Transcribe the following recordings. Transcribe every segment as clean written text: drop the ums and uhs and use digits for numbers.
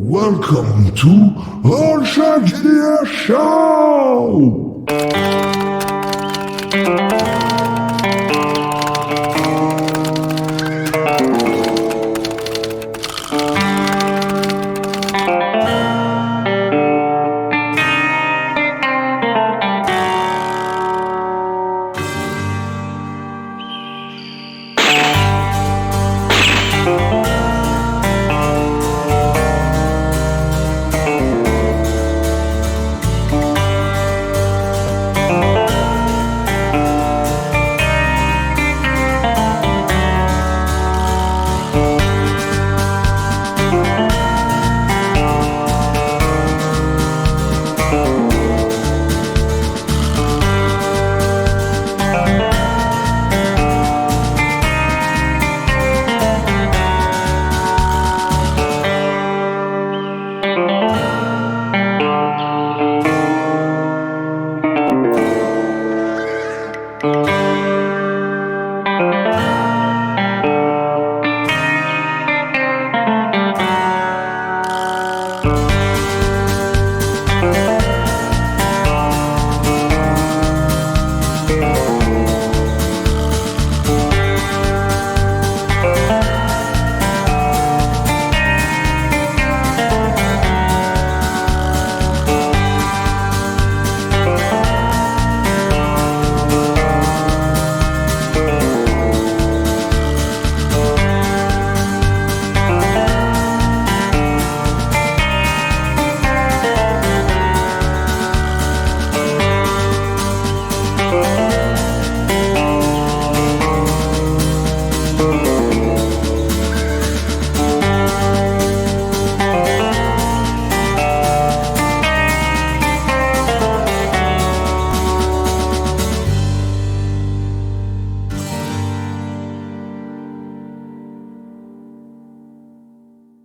Welcome to All Sharks Media Show!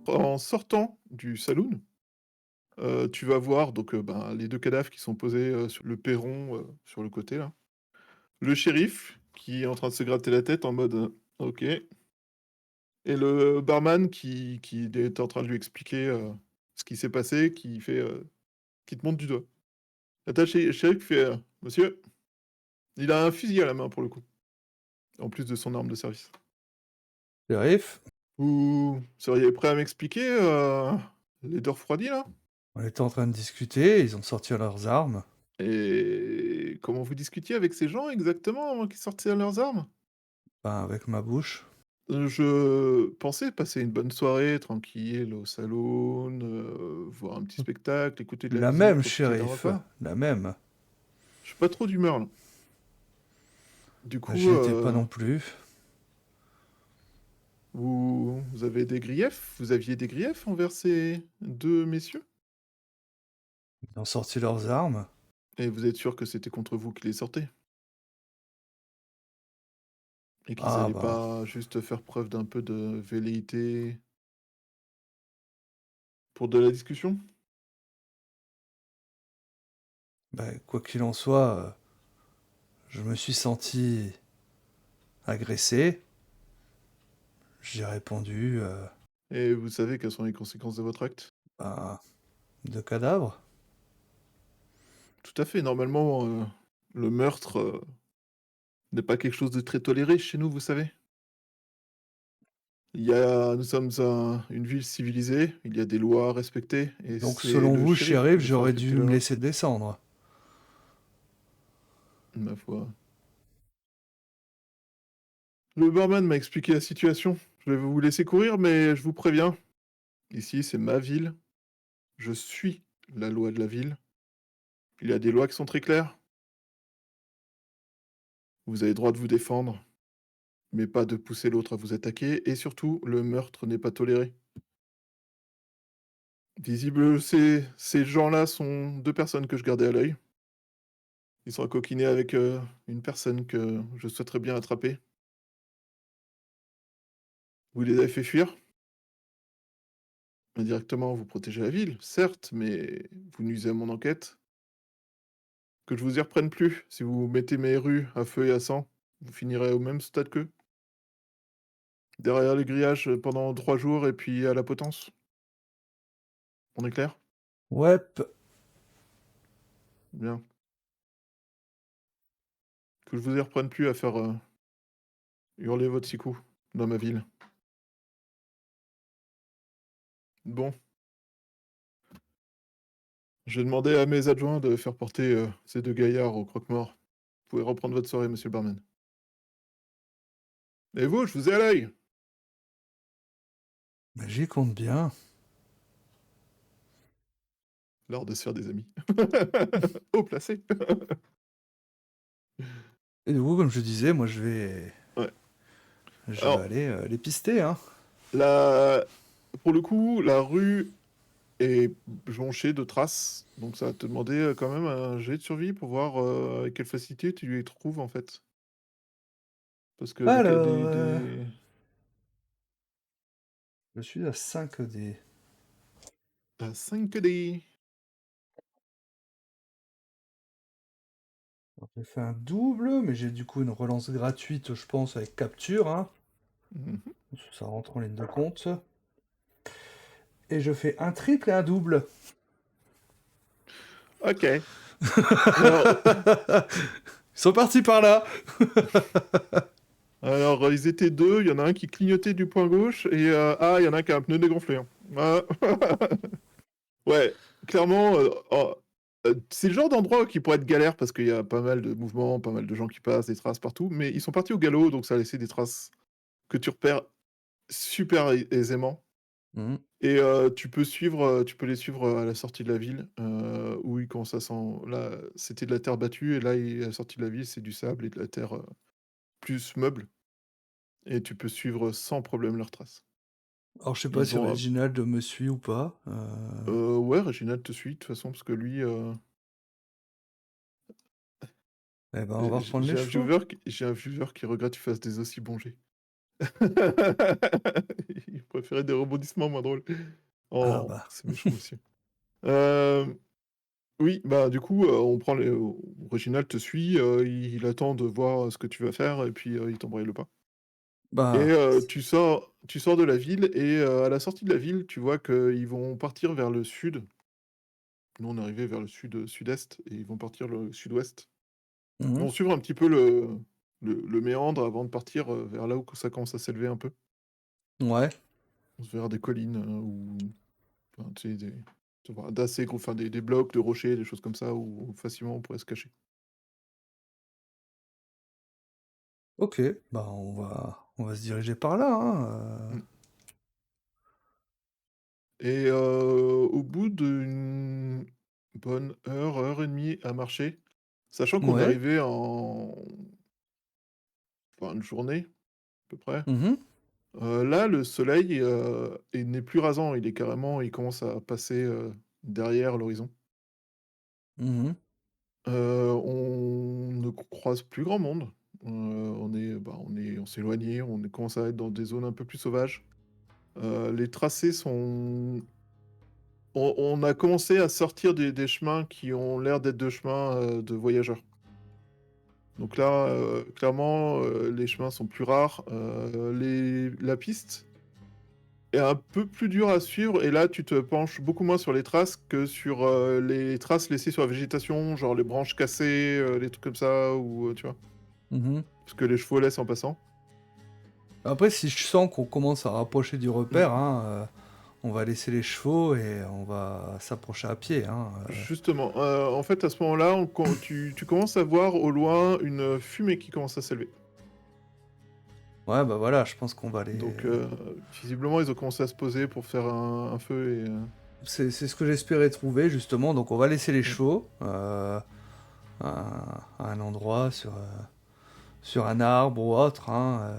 En sortant du saloon, tu vas voir donc, ben, les 2 cadavres qui sont posés, sur le perron, sur le côté là. Le shérif qui est en train de se gratter la tête en mode, «OK», et le barman qui est en train de lui expliquer, ce qui s'est passé, qui te montre du doigt. Et tu le shérif qui fait, «Monsieur», il a un fusil à la main pour le coup, en plus de son arme de service. Shérif, «Vous seriez prêt à m'expliquer, les 2 refroidis là? on était en train de discuter, ils ont sorti leurs armes. Et comment vous discutiez avec ces gens exactement avant qu'ils sortent leurs armes?» Ben, avec ma bouche. Je pensais passer une bonne soirée tranquille au salon, voir un petit spectacle, écouter de la La musique, même, profiter d'un shérif, repas. la même. Je suis pas trop d'humeur là. Du coup, J'y étais pas non plus. vous avez des griefs? Vous aviez des griefs envers ces 2 messieurs? Ils ont sorti leurs armes. Et vous êtes sûr que c'était contre vous qu'ils les sortaient? Et qu'ils Ah allaient ben, pas juste faire preuve d'un peu de velléité pour de la discussion? quoi qu'il en soit, je me suis senti agressé. J'ai répondu, Et vous savez quelles sont les conséquences de votre acte? ben, de cadavres. Tout à fait, normalement, le meurtre, n'est pas quelque chose de très toléré chez nous, vous savez? Nous sommes une ville civilisée, il y a des lois à respecter et Donc c'est selon le vous, shérif shérif, qui doit faire j'aurais respecter dû la me loi. laisser descendre. Ma foi. Le barman m'a expliqué la situation. Je vais vous laisser courir, mais je vous préviens, ici, c'est ma ville. Je suis la loi de la ville. Il y a des lois qui sont très claires. Vous avez le droit de vous défendre, mais pas de pousser l'autre à vous attaquer et surtout, le meurtre n'est pas toléré. Visible, ces gens-là sont 2 personnes que je gardais à l'œil. Ils sont coquinés avec, une personne que je souhaiterais bien attraper. Vous les avez fait fuir. Indirectement, vous protégez la ville, certes, mais vous nuisez à mon enquête. Que je vous y reprenne plus, si vous mettez mes rues à feu et à sang, vous finirez au même stade qu'eux. Derrière les grillages, pendant 3 jours et puis à la potence. On est clair? Ouais. Bien. Que je vous y reprenne plus à faire hurler votre sicou dans ma ville. Bon, j'ai demandé à mes adjoints de faire porter ces deux gaillards au croque-mort. Vous pouvez reprendre votre soirée, monsieur le barman. Et vous, je vous ai à l'œil! Bah, j'y compte bien. L'art de se faire des amis. Haut placé. Et du coup, comme je disais, moi Ouais. je vais Alors, aller les pister, hein. pour le coup, la rue est jonchée de traces. Donc ça va te demander quand même un jet de survie pour voir avec quelle facilité tu les trouves en fait. Parce que Alors, je suis à 5 dés. T'as 5 dés. Alors, j'ai fait un double, mais j'ai du coup une relance gratuite, je pense, avec capture, hein. Mhm. Ça rentre en ligne de compte. Et je fais un triple et un double. Ok. Alors, Ils sont partis par là. ils étaient deux, il y en a un qui clignotait du poing gauche et il y en a un qui a un pneu dégonflé, hein. Ah. Ouais, clairement, c'est le genre d'endroit qui pourrait être galère parce qu'il y a pas mal de mouvements, pas mal de gens qui passent, des traces partout, mais ils sont partis au galop, donc ça a laissé des traces que tu repères super aisément. Mhm. Et tu peux les suivre à la sortie de la ville, où ils commencent à là, c'était de la terre battue, et là, à la sortie de la ville, c'est du sable et de la terre plus meuble, et tu peux suivre sans problème leurs traces. Alors, je sais pas Ils si ont Reginald me suit ou pas. ouais, Reginald te suit de toute façon, parce que lui, Eh ben, on va reprendre les j'ai chevaux. j'ai un viewer qui regrette que tu fasses des aussi bons jets. Il préférait des rebondissements moins drôles. Ah Oh, bah. c'est méchant, monsieur. Oui, bah, du coup, on prend les Reginald te suit, il attend de voir ce que tu vas faire et puis, il t'embraye le pas et Bah. tu sors de la ville et à la sortie de la ville, tu vois qu'ils vont partir vers le sud. Nous, on est arrivés vers le sud-est et ils vont partir le sud-ouest. Ils Mhm. vont suivre un petit peu le méandre avant de partir, vers là où ça commence à s'élever un peu. Ouais. Vers des collines, ou enfin, tu sais, tu vois, d'assez gros, enfin, des blocs de rochers, des choses comme ça où facilement on pourrait se cacher. Ok. Bah, on va se diriger par là, hein. Mmh. Et au bout d'une bonne heure et demie à marcher, sachant qu'on est Ouais. arrivé en fin de journée, à peu près, Mhm. là, le soleil, il n'est plus rasant, il commence à passer, derrière l'horizon. Mhm. On ne croise plus grand monde. On s'est éloigné, commence à être dans des zones un peu plus sauvages. Les tracés sont on a commencé à sortir des chemins qui ont l'air d'être de chemins, de voyageurs. Donc là, clairement, les chemins sont plus rares, la piste est un peu plus dure à suivre et là, tu te penches beaucoup moins sur les traces que sur, les traces laissées sur la végétation, genre les branches cassées, les trucs comme ça ou, tu vois? Mhm. Ce que les chevaux laissent en passant. Après, si je sens qu'on commence à rapprocher du Mmh. repère, hein, on va laisser les chevaux et on va s'approcher à pied, hein. Justement, en fait, à ce moment-là, tu commences à voir au loin une fumée qui commence à s'élever. Ouais, bah voilà, je pense qu'on va Donc, les. visiblement, ils ont commencé à se poser pour faire un feu et C'est ce que j'espérais trouver, justement. Donc, on va laisser les mmh. chevaux à un endroit, sur un arbre ou autre, hein,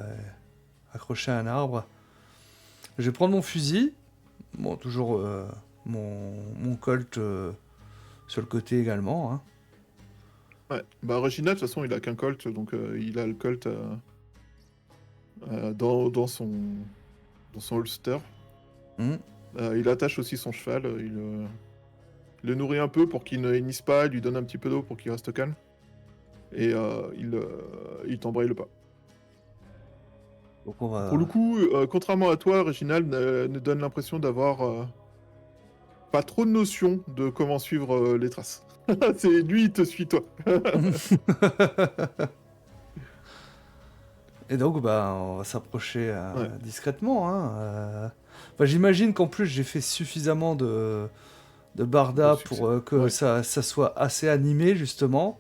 accroché à un arbre. Je vais prendre mon fusil. Bon, toujours mon Colt sur le côté également, hein. Ouais, bah, Reginald, de toute façon, il a qu'un Colt, donc il a le Colt, dans son holster. Hmm. Il attache aussi son cheval, il le nourrit un peu pour qu'il ne hennisse pas, il lui donne un petit peu d'eau pour qu'il reste calme et il t'embraye le pas. Donc, on Pour le va. coup, contrairement à toi, Reginald ne donne l'impression d'avoir, pas trop de notion de comment suivre les traces. C'est lui, il te suit toi. Et donc, bah, on va s'approcher Ouais. discrètement, hein. Enfin, j'imagine qu'en plus, j'ai fait suffisamment de barda De pour succès. que Ouais. ça soit assez animé, justement.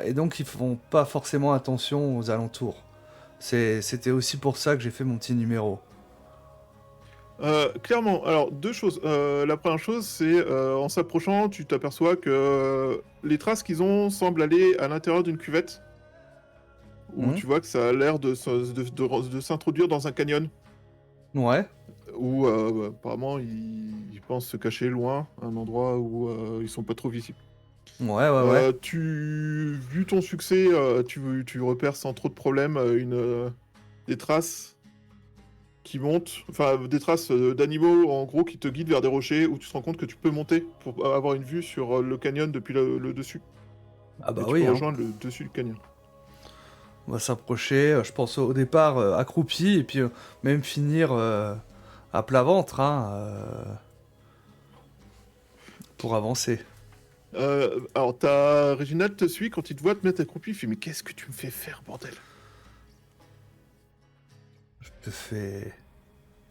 Et donc, ils font pas forcément attention aux alentours. C'était aussi pour ça que j'ai fait mon petit numéro. Clairement, alors deux choses. La première chose, c'est en s'approchant, tu t'aperçois que les traces qu'ils ont semblent aller à l'intérieur d'une cuvette, où Mhm. tu vois que ça a l'air de s'introduire dans un canyon, Ouais, où apparemment ils pensent se cacher loin, un endroit où ils sont pas trop visibles. ouais. Vu ton succès, tu repères sans trop de problèmes des traces qui montent, enfin des traces d'animaux en gros qui te guident vers des rochers où tu te rends compte que tu peux monter pour avoir une vue sur le canyon depuis le dessus. Ah Et bah tu peux oui, hein. rejoindre le dessus du canyon. On va s'approcher, je pense au départ accroupi, et puis même finir à plat ventre, hein, pour avancer. Alors t'as Réginald te suit quand il te voit te mettre accroupi, il fait mais qu'est-ce que tu me fais faire bordel? Je te fais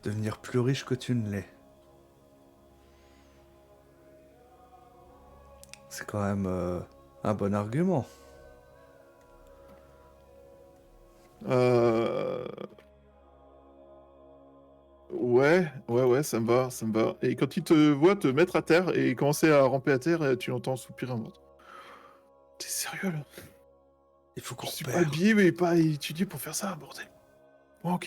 devenir plus riche que tu ne l'es. C'est quand même un bon argument. Euh... Ouais, ça me va, ça me va. Et quand il te voit te mettre à terre et commencer à ramper à terre, tu l'entends soupirer en mode t'es sérieux là? Il faut Je qu'on suis pas repère. habillé mais pas étudié pour faire ça, bordel. Bon ok,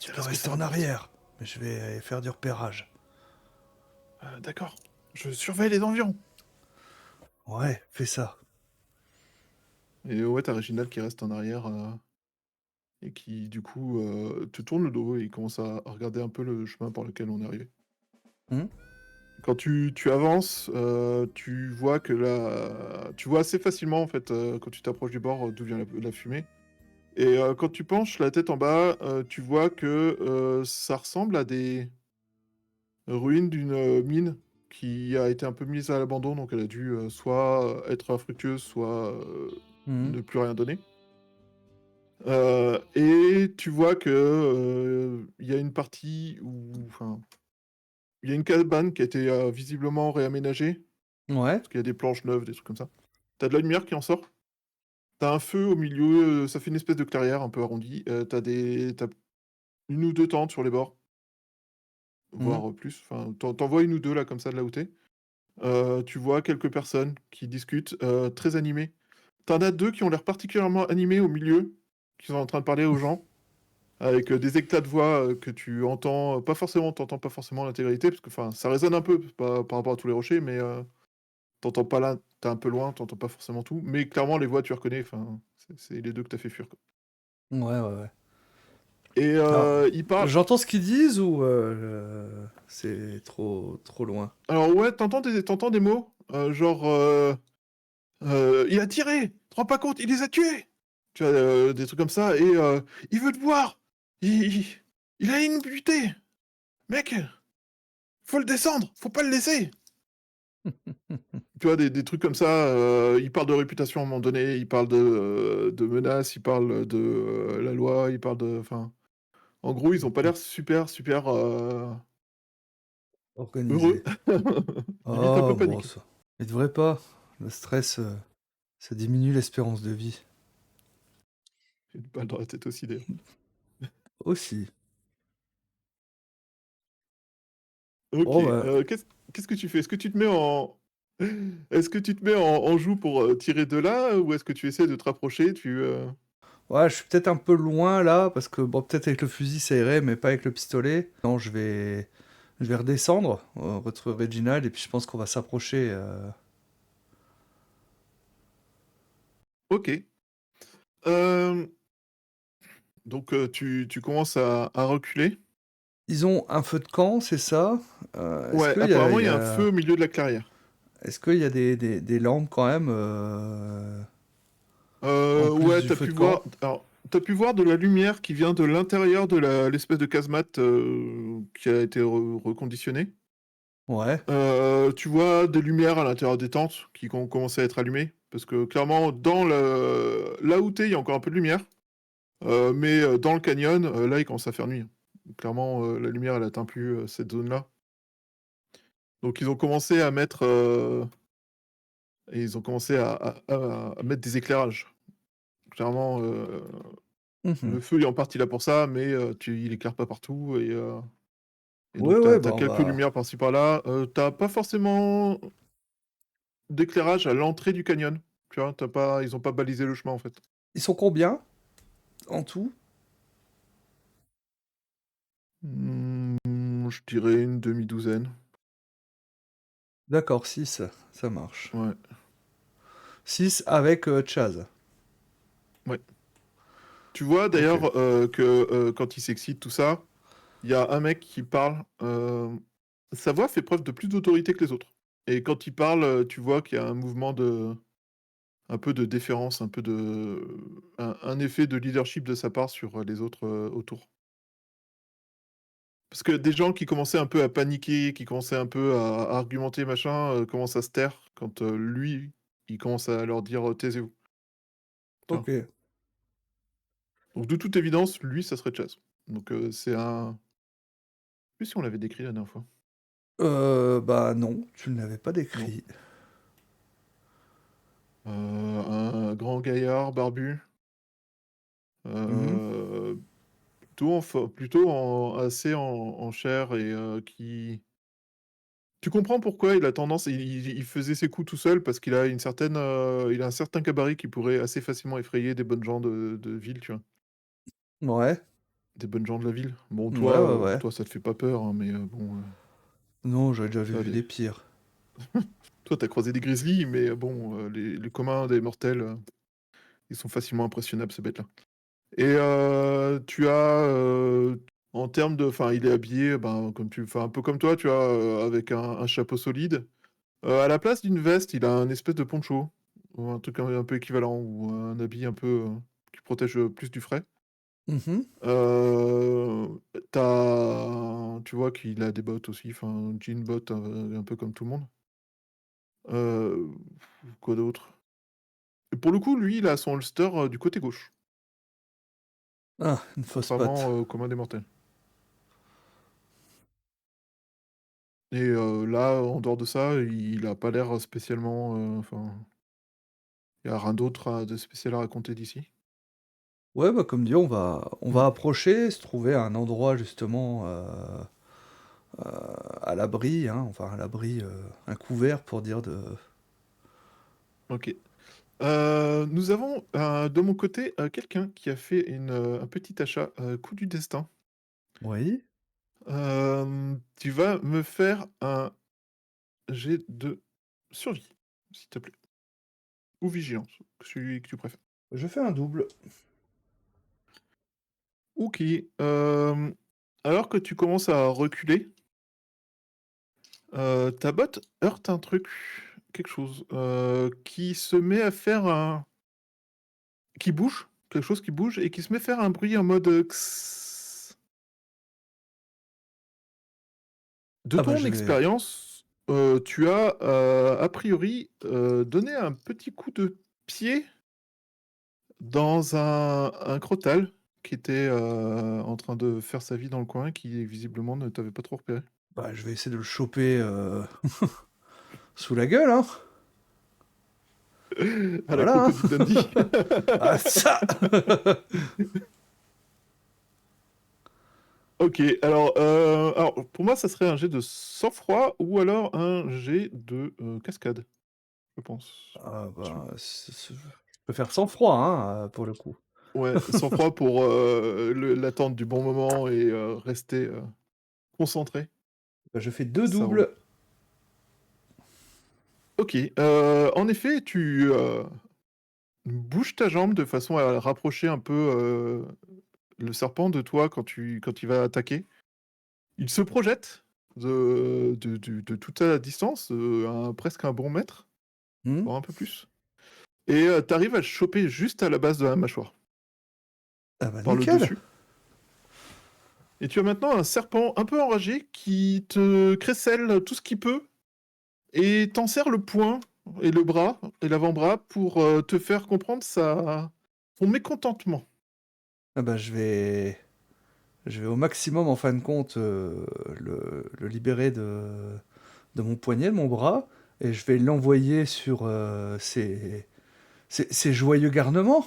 Tu peux m'intéresse que rester ça en rapporte. arrière, mais je vais aller faire du repérage. D'accord, je surveille les environs. Ouais, fais ça. Et ouais, t'as Réginald qui reste en arrière et qui du coup te tourne le dos et il commence à regarder un peu le chemin par lequel on est arrivé. Hmm. Quand tu avances, tu vois que tu vois assez facilement en fait quand tu t'approches du bord d'où vient la fumée. Et quand tu penches la tête en bas, tu vois que ça ressemble à des ruines d'une mine qui a été un peu mise à l'abandon, donc elle a dû soit être infructueuse, soit Mhm. ne plus rien donner. Et tu vois que il y a une partie où, enfin, il y a une cabane qui a été visiblement réaménagée, Ouais. parce qu'il y a des planches neuves, des trucs comme ça. T'as de la lumière qui en sort. T'as un feu au milieu, ça fait une espèce de clairière un peu arrondie. T'as une ou deux tentes sur les bords, Mhm. voire plus. Enfin, t'en vois une ou deux là, comme ça, de là où t'es. Tu vois quelques personnes qui discutent, très animées. T'en as deux qui ont l'air particulièrement animés au milieu, qui sont en train de parler aux gens. Avec des éclats de voix que tu entends, t'entends pas forcément l'intégralité, parce que enfin, ça résonne un peu par rapport à tous les rochers, mais t'entends pas là, t'es un peu loin, t'entends pas forcément tout, mais clairement les voix tu reconnais, enfin, c'est les deux que t'as fait fuir, quoi. Ouais. Et Alors, ils parlent. j'entends ce qu'ils disent ou c'est trop loin? Alors ouais, t'entends des mots, genre il a tiré, tu te rends pas compte, il les a tués! Tu vois, des trucs comme ça, et il veut te voir! Il, il, il a une butée! Mec, faut le descendre, faut pas le laisser! Tu vois, des trucs comme ça, ils parlent de réputation à un moment donné, ils parlent de menaces, ils parlent de la loi, ils parlent de. Enfin, en gros, ils ont pas l'air super heureux. Organisé. Limite un peu Oh, bon, paniqués. ça. Il devrait pas. Le stress, ça diminue l'espérance de vie. J'ai une balle dans la tête aussi, d'ailleurs. Aussi. Ok, Oh, bah. qu'est-ce que tu fais? Est-ce que tu te mets en. Est-ce que tu te mets en joue pour tirer de là, ou est-ce que tu essaies de te rapprocher, Ouais, je suis peut-être un peu loin là, parce que bon, peut-être avec le fusil ça irait, mais pas avec le pistolet. Non, je vais redescendre, retrouver Reginald, et puis je pense qu'on va s'approcher. Ok. Euh, Donc, tu commences à reculer. Ils ont un feu de camp, c'est ça? Ouais, apparemment, il y a un feu au milieu de la clairière. Est-ce qu'il y a des lampes quand même en plus Ouais, du t'as feu pu de voir. camp? Alors, t'as pu voir de la lumière qui vient de l'intérieur de l'espèce de casemate qui a été reconditionnée. Ouais. Tu vois des lumières à l'intérieur des tentes qui ont commencé à être allumées. Parce que clairement, là où t'es, il y a encore un peu de lumière. Mais dans le canyon, là, il commence à faire nuit. Clairement, la lumière, elle atteint plus cette zone-là. Donc ils ont commencé à mettre, et ils ont commencé à mettre des éclairages. Clairement, Mhm. le feu est en partie là pour ça, mais il éclaire pas partout et Ouais, donc tu ouais, as bah on quelques va. lumières par-ci par-là. Tu pas forcément d'éclairage à l'entrée du canyon, tu vois? Ils ont pas balisé le chemin, en fait. Ils sont combien en tout? Je dirais une demi-douzaine, D'accord, 6, ça marche. ouais, 6 avec Chaz. ouais. Tu vois Ok. d'ailleurs, que, quand il s'excite, tout ça, il y a un mec qui parle, sa voix fait preuve de plus d'autorité que les autres et quand il parle, tu vois qu'il y a un mouvement un peu de déférence, un peu un effet de leadership de sa part sur, les autres, autour. Parce que des gens qui commençaient un peu à paniquer, qui commençaient un peu à argumenter, machin, commencent à se taire quand, lui, il commence à leur dire: «Taisez-vous», tu vois? Ok. Donc de toute évidence, lui, ça serait Chaz. Donc c'est un je sais plus si on l'avait décrit la dernière fois. Bah non, tu ne l'avais pas Non. décrit. Un grand gaillard barbu, Mhm. heu, plutôt assez en chair et qui tu comprends pourquoi il a tendance il faisait ses coups tout seul parce qu'il a il a un certain gabarit qui pourrait assez facilement effrayer des bonnes gens de ville, tu vois? Ouais. Des bonnes gens de la ville. Bon Ouais, ouais, toi, ouais. toi ça te fait pas peur, hein, mais bon, Non, j'avais déjà tu vu des pires. toi tu croisé des grizzlies, mais bon, les communs des mortels, ils sont facilement impressionnables ces bêtes-là. Et tu as, en termes de enfin, il est habillé, ben, un peu comme toi, tu vois, avec un chapeau solide. À la place d'une veste, il a un espèce de poncho ou un truc un peu équivalent ou un habit un peu, qui protège, plus du frais. Mhm. Tu vois qu'il a des bottes aussi, enfin, jean, bottes, un peu comme tout le monde. Heu, quoi d'autre? Et pour le coup, lui, il a son holster, du côté gauche, Ah, une fausse contrairement, patte. au commun des mortels. Et là, en dehors de ça, il a pas l'air spécialement, enfin, il y a rien d'autre de spécial à raconter d'ici. Ouais, bah comme dit, on Mmh. va approcher, se trouver à un endroit justement à l'abri, hein, enfin à l'abri, un couvert pour dire de. OK. Nous avons, de mon côté, quelqu'un qui a fait un petit achat, coup du destin. Oui. Tu vas me faire un jet de survie, s'il te plaît, ou vigilance, celui que tu préfères. Je fais un double. OK, alors que tu commences à reculer, ta botte heurte un truc, quelque chose, qui se met à faire un qui bouge, quelque chose qui bouge et qui se met à faire un bruit en mode, «ks». De Ah bah ton je vais. expérience, tu as, a priori, donné un petit coup de pied dans un crottal qui était, en train de faire sa vie dans le coin, qui visiblement ne t'avait pas trop repéré. Bah, je vais essayer de le choper sous la gueule, hein. À la Voilà, Crocodile hein. Dundee. Ah ça. OK, alors pour moi, ça serait un jet de sang-froid ou alors un jet de, cascade, je pense. Ah Je bah, je peux faire sans froid, hein, pour le coup. Ouais, sang-froid pour, l'attente du bon moment et rester, concentré. Bah, je fais 2 Ça roule. doubles. OK, en effet, tu, bouges ta jambe de façon à rapprocher un peu, le serpent de toi quand il va attaquer. Il se projette de toute la distance, presque un bon mètre, Mmh. voire un peu plus et tu arrives à le choper juste à la base de la mâchoire. Ah bah par le nickel. dessus. Et tu as maintenant un serpent un peu enragé qui te crécelle tout ce qu'il peut et t'en serre le poing et le bras et l'avant-bras pour te faire comprendre son mécontentement. Ah bah je vais au maximum en fin de compte le libérer de mon poignet, de mon bras, et je vais l'envoyer sur ses joyeux garnements.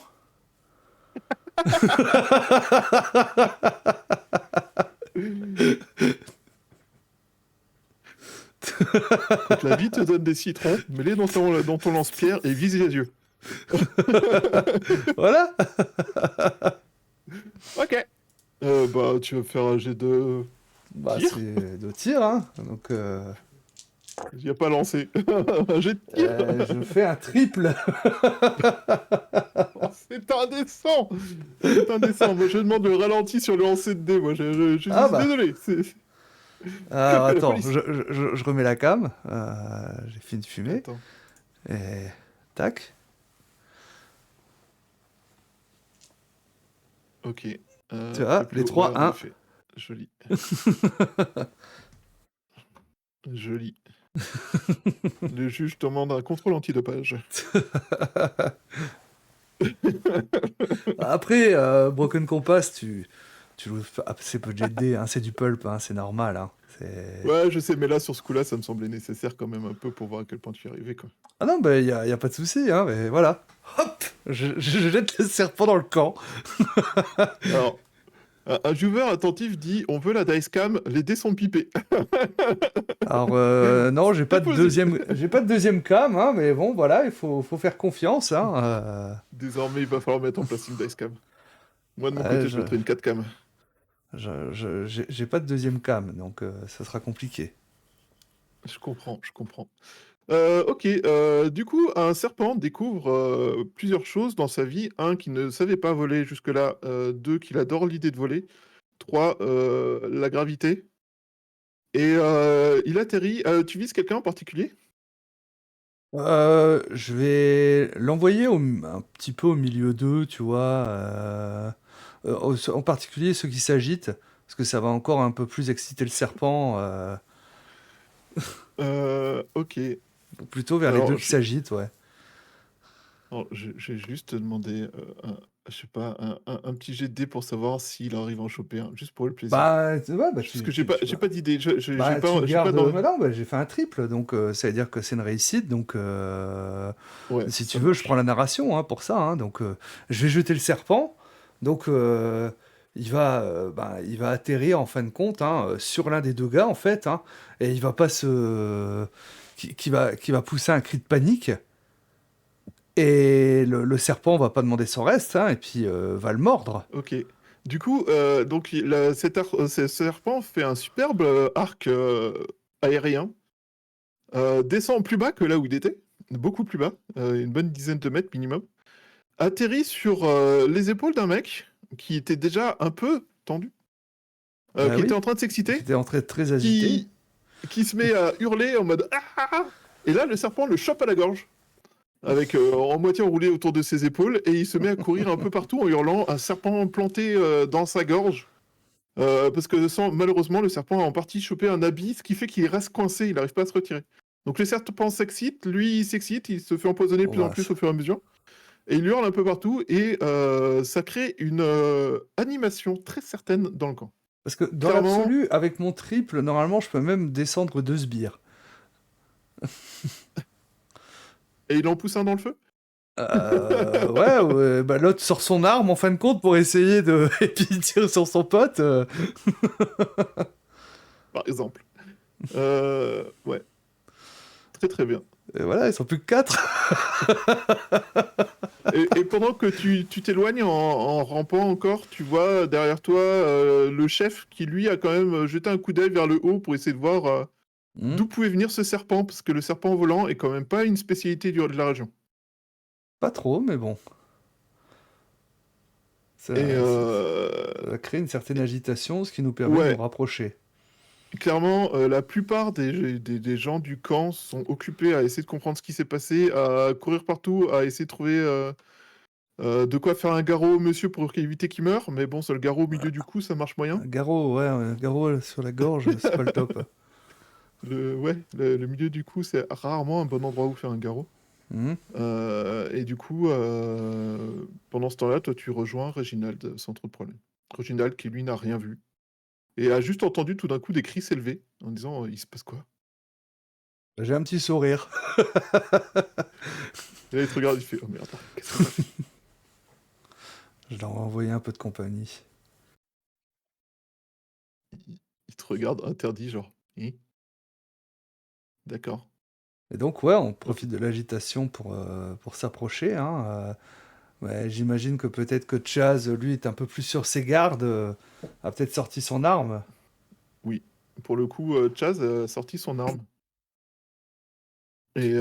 Quand la vie te donne des citrons, mets-les dans ton lance-pierre et vise les yeux. Voilà. Ok. Bah, tu vas faire un jet de Bah tir. c'est de tir, hein. Donc Il n'y a pas lancé. Un jet de tir. je fais un triple. Oh, c'est indécent. C'est indécent. Moi, je demande le ralenti sur le lancer de dés. Moi, je suis Ah bah. désolé. Alors J'appelle la attends, police. je remets la cam. J'ai fini de fumer. Attends. Et tac. Ok. Tu vois, les Tableau 3, horaire de 1. fait. Joli. Joli. Le juge demande un contrôle antidopage. Après, Broken Compass, tu joues assez peu de jet de dés, hein, c'est du pulp, hein, c'est normal. Hein, Ouais, je sais, mais là, sur ce coup-là, ça me semblait nécessaire quand même un peu pour voir à quel point tu y arrivais, quoi. Ah non, bah, y a pas de souci, hein, mais voilà. Hop, je jette le serpent dans le camp. Alors, un joueur attentif dit on veut la dice cam, les dés sont pipés. Alors, non, j'ai pas de Déposé. deuxième cam, hein, mais bon, voilà, il faut faire confiance. Hein, Désormais, il va falloir mettre en place une dice cam. Moi, de mon ouais, côté, je mettrai une 4 cam. j'ai pas de deuxième cam, donc ça sera compliqué. Je comprends, je comprends. Ok, du coup, un serpent découvre plusieurs choses dans sa vie. Un, qu'il ne savait pas voler jusque-là. Deux, qu'il adore l'idée de voler. Trois, la gravité. Et il atterrit. Tu vises quelqu'un en particulier? Je vais l'envoyer un petit peu au milieu d'eux, tu vois. En particulier ceux qui s'agitent, parce que ça va encore un peu plus exciter le serpent. Ok. Donc plutôt vers les deux Alors, qui s'agitent, ouais. je vais juste te demander, je sais pas, un petit jet de dés pour savoir s'il arrive à en choper un, juste pour le plaisir. Bah, ouais, bah Parce que j'ai pas d'idée. bah, tu J'ai pas gardes. dans. Bah non, bah, j'ai fait un triple, donc ça veut dire que c'est une réussite. Donc, Ouais, si tu ça veux, je prends marche. la narration hein, pour ça. Hein, donc, je vais jeter le serpent. Donc, il va atterrir en fin de compte hein, sur l'un des deux gars en fait, hein, et il va pas se, qui va pousser un cri de panique. Et le serpent va pas demander son reste, hein, et puis va le mordre. Ok. Du coup, donc ce serpent fait un superbe arc aérien, descend plus bas que là où il était, beaucoup plus bas, une bonne dizaine de mètres minimum, atterrit sur les épaules d'un mec qui était déjà un peu tendu, Bah qui était oui, en train de s'exciter, j'étais entré très agité. qui, qui se met à hurler en mode ah. Et là, le serpent le chope à la gorge, avec en moitié enroulé autour de ses épaules, et il se met à courir un peu partout en hurlant, un serpent planté dans sa gorge. Parce que malheureusement, le serpent a en partie chopé un habit, ce qui fait qu'il reste coincé, il n'arrive pas à se retirer. Donc le serpent s'excite, lui il s'excite, il se fait empoisonner de Oh, plus en bah, plus au fur et à mesure, et il hurle un peu partout, et ça crée une animation très certaine dans le camp. parce que dans Clairement, l'absolu, avec mon triple, normalement, je peux même descendre 2 sbires. et il en pousse un dans le feu, Ouais, ouais, bah l'autre sort son arme en fin de compte pour essayer de. Et puis il tire sur son pote. par exemple. Ouais, très très bien. Et voilà, ils sont plus que 4. Et pendant que tu t'éloignes en rampant encore, tu vois derrière toi le chef qui lui a quand même jeté un coup d'œil vers le haut pour essayer de voir d'où pouvait venir ce serpent, parce que le serpent volant est quand même pas une spécialité de la région. Pas trop, mais bon. Et Ça crée une certaine agitation, ce qui nous permet de nous ouais, rapprocher. clairement, la plupart des gens du camp sont occupés à essayer de comprendre ce qui s'est passé, à courir partout, à essayer de trouver De quoi faire un garrot au monsieur pour éviter qu'il meure, mais bon, c'est le garrot au milieu du cou, ça marche moyen. Un garrot, ouais, un garrot sur la gorge, c'est pas le top. Le milieu du cou, c'est rarement un bon endroit où faire un garrot. Mhm. Et du coup, pendant ce temps-là, toi, tu rejoins Reginald sans trop de problème. Reginald qui, lui, n'a rien vu. Et a juste entendu tout d'un coup des cris s'élever en disant il se passe quoi? J'ai un petit sourire. Et là, il te regarde, il fait oh merde, qu'est-ce qu'on a fait? Je leur ai envoyé un peu de compagnie. Il te regarde interdit, genre Hi d'accord. Et donc, ouais, on Ok. profite de l'agitation pour s'approcher. Hein. Ouais, j'imagine que peut-être que Chaz, lui, est un peu plus sur ses gardes, a peut-être sorti son arme. Oui. Pour le coup, Chaz a sorti son arme. Et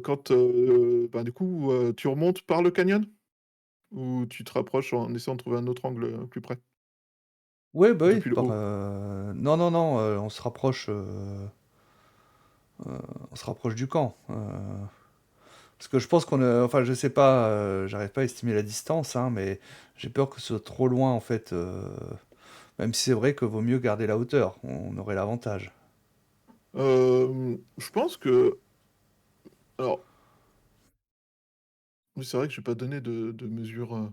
quand du coup, tu remontes par le canyon? Ou tu te rapproches en essayant de trouver un autre angle plus près? Ouais, bah oui, Depuis le haut. non, non, non, on se rapproche du camp. Parce que je pense qu'on a... Enfin, je sais pas, j'arrive pas à estimer la distance, hein, mais j'ai peur que ce soit trop loin, en fait. Même si c'est vrai que vaut mieux garder la hauteur, on aurait l'avantage. Je pense que alors, oui, c'est vrai que j'ai pas donné de mesure,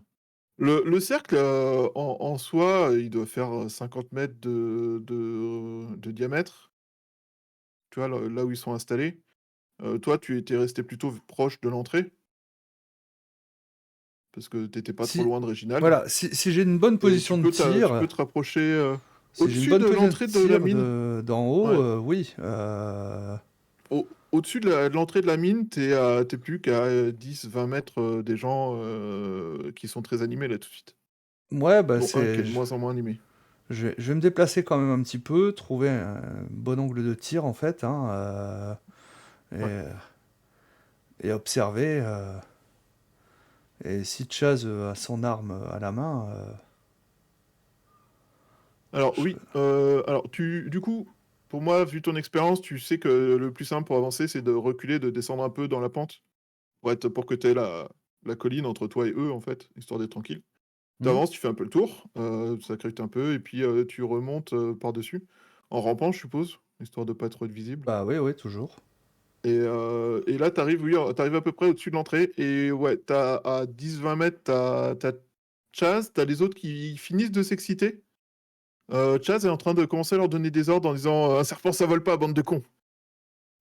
le cercle, en soi, il doit faire, 50 m de diamètre, tu vois? Là où ils sont installés. Toi, tu étais resté plutôt proche de l'entrée, parce que tu étais pas trop Si, loin de Réginald voilà, si j'ai une bonne et position de tu peux tir, te rapprocher, si j'ai une au-dessus bonne de position de l'entrée de la tir mine. d'en haut, Ouais. oui. Au-dessus de l'entrée de la mine, tu plus qu'à, 10-20 m, des gens, qui sont très animés là tout de suite, Ouais, bah dont un qui est c'est... de moins en moins animé. Je vais me déplacer quand même un petit peu, trouver un bon angle de tir, en fait, hein, Ouais. et observer. Et si Chaz a son arme à la main, Alors je- oui, alors du coup, pour moi, vu ton expérience, tu sais que le plus simple pour avancer, c'est de reculer, de descendre un peu dans la pente, pour que tu aies la colline entre toi et eux, en fait, histoire d'être tranquille. Tu Hmm. avances, tu fais un peu le tour, ça craque un peu et puis, tu remontes, par-dessus, en rampant, je suppose, histoire de pas trop être visible. Bah oui, oui, toujours. Et là, tu arrives, oui, tu arrives à peu près au-dessus de l'entrée et ouais, tu à 10-20 m, tu as Chaz, tu as les autres qui finissent de s'exciter. Chaz est en train de commencer à leur donner des ordres en disant, «Un serpent ça vole pas, bande de cons.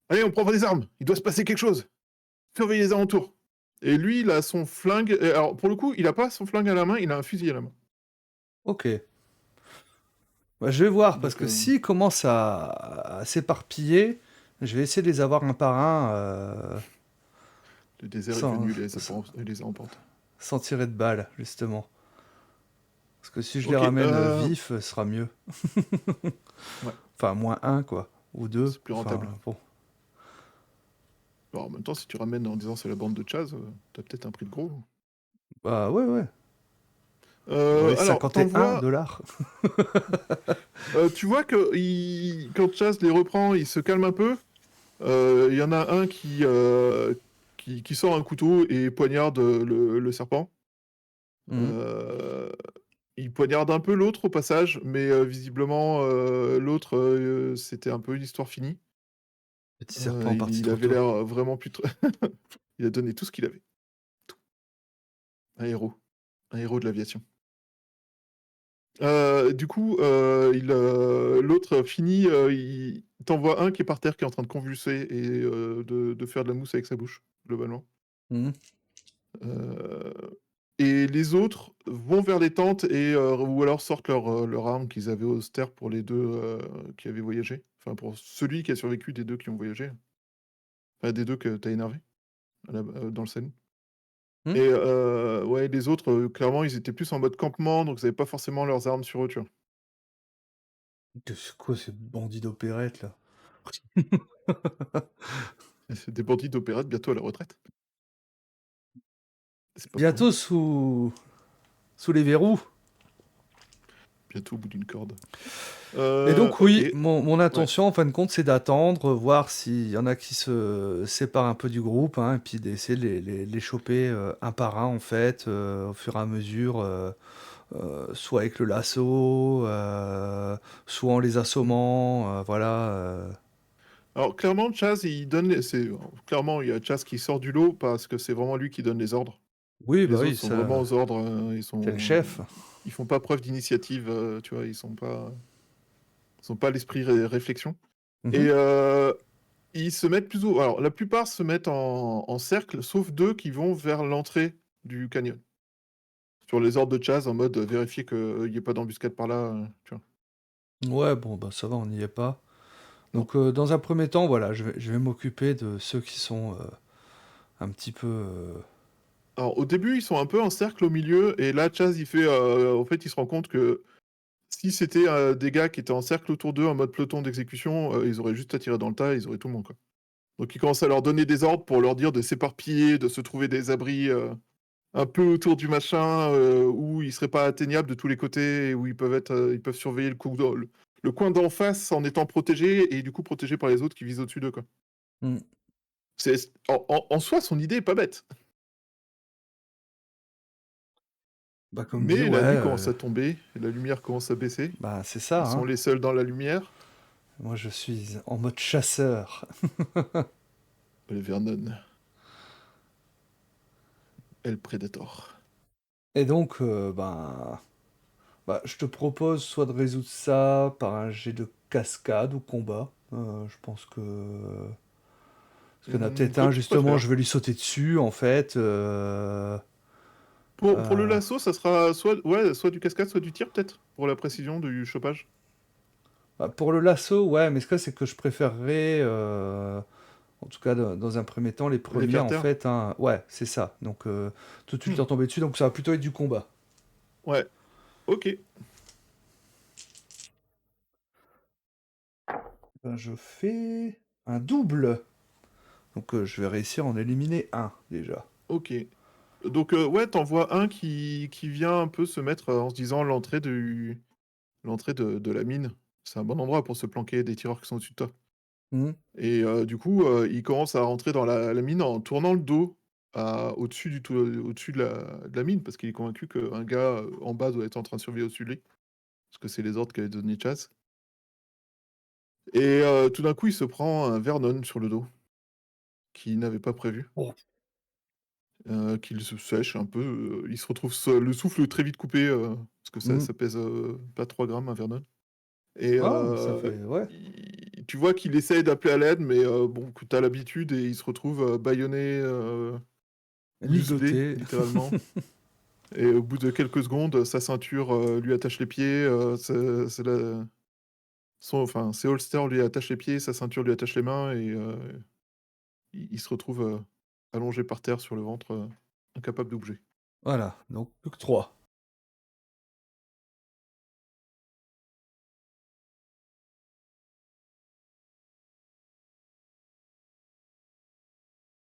Allez, on prend des armes, il doit se passer quelque chose. Surveillez les alentours». Et lui, il a son flingue et alors pour le coup, il a pas son flingue à la main, il a un fusil à la main. Ok. Bah, je vais voir, parce Donc que s'ils commencent à s'éparpiller, je vais essayer de les avoir un par un, le désert est sans, venu, il les a emportés. sans tirer de balles, justement. Parce que si je les OK, ramène vifs, ce sera mieux. ouais, Enfin, moins un, quoi. Ou deux. c'est plus Enfin, rentable. bon. Alors en même temps, si tu ramènes en disant: «C'est la bande de Chaz», tu peut-être un prix de gros. Bah, ouais, ouais. Ouais, Alors, tu 51 vois, dollars. tu vois que quand Chaz les reprend, il se calme un peu. Il y en a un qui sort un couteau et poignarde, le serpent. Mhm. Heu, il poignarde un peu l'autre au passage, mais visiblement, l'autre, c'était un peu une histoire finie. Petit serpent parti Il trop avait tôt. l'air vraiment plus tr il a donné tout ce qu'il avait, tout. Un héros, un héros de l'aviation. Du coup, l'autre finit, il t'envoie un qui est par terre, qui est en train de convulser et de faire de la mousse avec sa bouche, globalement. Mhm. Heu et les autres vont vers les tentes et ou alors sortent leur arme qu'ils avaient austère pour les 2 qui avaient voyagé. Enfin, pour celui qui a survécu des 2 qui ont voyagé. Enfin, des 2 que tu as énervé dans le salon. Mhm. Et ouais, les autres, clairement, ils étaient plus en mode campement, donc ils avaient pas forcément leurs armes sur eux, tu vois? C'est quoi ces bandits d'opérette, là? Et c'est des bandits d'opérette bientôt à la retraite. C'est pas pour rien. Bientôt sous les verrous. Bientôt au bout d'une corde. Et donc Ok, oui, mon ouais. intention en fin de compte, c'est d'attendre, voir s'il y en a qui se séparent un peu du groupe, hein, et puis d'essayer de les choper, un par un en fait, au fur et à mesure, soit avec le lasso, soit en les Mm. assommant, voilà, Alors clairement, Chaz, il donne clairement, il y a Chaz qui sort du lot parce que c'est vraiment lui qui donne les ordres. Oui, bah Les oui, autres sont vraiment ça aux ordres, c'est le chef. ils font pas preuve d'initiative, tu vois, ils sont pas à l'esprit réflexion. Et Mmh. ils se mettent alors la plupart se mettent en cercle, sauf 2 qui vont vers l'entrée du canyon. Sur les ordres de Chaz en mode, vérifier qu'il y ait pas d'embuscade par là, tu vois? Ouais, bon, bah, ça va, on n'y est pas. Non. Donc, dans un premier temps, voilà, je vais m'occuper de ceux qui sont, un petit peu, Alors au début, ils sont un peu en cercle au milieu et là Chaz il fait, en fait, il se rend compte que si c'était, des gars qui étaient en cercle autour d'eux en mode peloton d'exécution, ils auraient juste à tirer dans le tas et ils auraient tout le monde, quoi. Donc il commence à leur donner des ordres pour leur dire de s'éparpiller, de se trouver des abris, un peu autour du machin, où ils seraient pas atteignables de tous les côtés et où ils peuvent surveiller le coin d'en face en étant protégés et du coup protégés par les autres qui visent au-dessus d'eux, quoi. mmh, C'est en soi, son idée est pas bête, bah, comme dit, mais ouais, la nuit commence à tomber, la lumière commence à baisser. bah, c'est ça, Ils sont hein. les seuls dans la lumière. Moi, je suis en mode chasseur. Le Vernon, El Predator. Et donc, je te propose soit de résoudre ça par un jet de cascade ou combat. Je pense que parce qu'il y en a peut-être un Comme tu justement, je préfères. vais lui sauter dessus en fait, Pour le heu, lasso, ça sera soit du cascade, soit du tir peut-être? Pour la précision du chopage? pour le lasso, ouais, mais ce que c'est que je préférerais, en tout cas dans un premier temps, les Les premiers faire en taire? fait, hein, ouais, c'est ça. Donc, tout de suite Mmh. leur tomber dessus, donc ça va plutôt être du combat. Ouais, OK. Ben, je fais un double, donc je vais réussir à en éliminer un déjà. OK. Donc, ouais, tu envoies un qui vient un peu se mettre, en se disant l'entrée de la mine. C'est un bon endroit pour se planquer des tireurs qui sont au-dessus de toi Mmh. et du coup, il commence à rentrer dans la mine en tournant le dos à au-dessus de la mine parce qu'il est convaincu qu'un gars, en bas doit être en train de surveiller au-dessus de lui. Parce que c'est les ordres qu'avait donné Chaz et tout d'un coup, il se prend un Vernon sur le dos qu'il n'avait pas prévu, Oh. qu'il se sèche un peu, il se retrouve le souffle très vite coupé, parce que Mmh. ça pèse, pas 3 grammes un Vernon et Ah, ça fait ouais, il tu vois qu'il essaye d'appeler à l'aide mais bon, que tu as l'habitude et il se retrouve, bâillonné, muselé ligoté. littéralement et au bout de quelques secondes, sa ceinture, lui attache les pieds, c'est la ses holsters lui attachent les pieds, sa ceinture lui attache les mains et il se retrouve, allongé par terre sur le ventre, incapable de bouger. Voilà, donc plus que 3.